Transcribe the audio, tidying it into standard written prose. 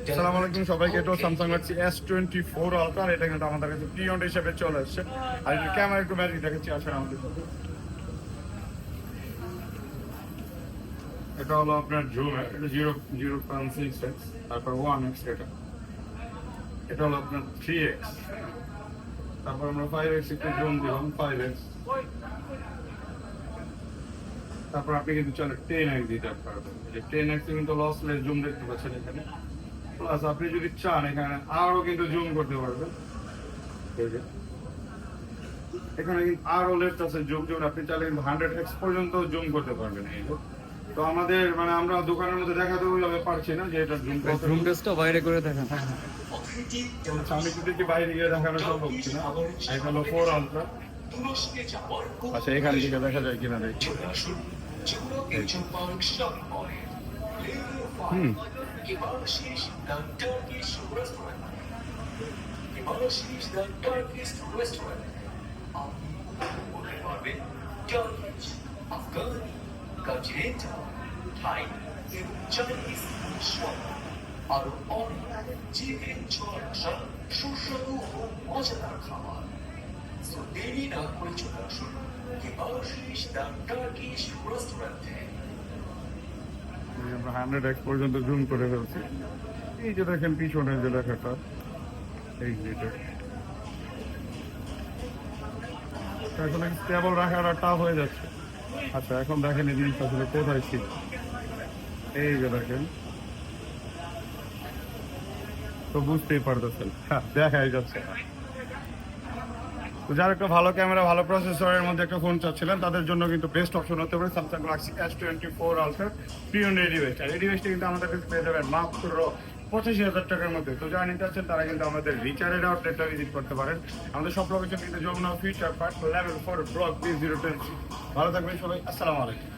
আসসালামু আলাইকুম সবাইকে। এটা স্যামসাং গ্যালাক্সি S24 আলট্রা, এটা কিন্তু আমাদের কাছে প্রিয়ন্ড হিসেবে চলে আসছে। আর এটা ক্যামেরা একটু ব্যাটারি দেখাচ্ছি, আসলে আমাদের এটা হলো আপনার জুম, এটা 0.6x, তারপর 1x, এটা হলো আপনার 3x, তারপর আমরা 5x একটু জুম দিলাম, 5x, তারপর আপনি কিন্তু চলে 10x দিতে পারবেন। 10x কিন্তু লসলেস জুম দেখতে পাচ্ছেন এখানে। প্লাস আপনি যদি চান এখানে আরো কিন্তু জুম করতে পারবেন। এখানে কিন্তু আরো লেফট আছে জুম, আপনি চাইলে কিন্তু 100x পর্যন্ত জুম করতে পারবেন। তো আমাদের মানে আমরা দোকানের মধ্যে দেখাতে ওইভাবে পারছি না যে এটা জুম টেস্টটা বাইরে করে দেখান। আমি যদি বাইরে গিয়ে দেখানো সম্ভব কিনা। এটা হলো 4 আলট্রা। আচ্ছা, এখান থেকে দেখা যায় কিনা দেখি। থাই এবং চাইনিজ আরো অনেক চিকেন ঝোল আসা সুস্বাদু ও মজাদার খাবার। দেরি না করে চলে আসুন কিবাশিস দ্য টার্কিশ রেস্টুরেন্টে। আমরা 100x পর্যন্ত জুম করে ফেলছি। এই যে দেখেন পিছনে যে লেখাটা, এই যেটা এখন স্টেবল রাখাটা টাফ হয়ে যাচ্ছে। আচ্ছা, এখন দেখেন এই জিনিসটা আসলে কোথায় ছিল। এই যে দেখেন, তো বুঝতেই পারতেছেন, দেখাই যাচ্ছে না। তো যারা একটা ভালো ক্যামেরা, ভালো প্রসেসরের মধ্যে একটা ফোন চাচ্ছিলেন, তাদের জন্য কিন্তু বেস্ট অপশন হতে পারে স্যামসাং গ্যালাক্সি S24 আলট্রা প্রিয়ন এই ডিভাইসটা। এই ডিভাইসটা কিন্তু আমাদের কাছে পেয়ে যাবেন মাত্র 85,000 টাকার মধ্যে। তো যারা নিতে চাচ্ছেন তারা কিন্তু আমাদের রিচার্জের আউটলেটটা ভিজিট করতে পারেন। আমাদের সব লোকেশন কিন্তু Jamuna future park level 4 block B010। ভালো থাকবেন সবাই, আসসালামু আলাইকুম।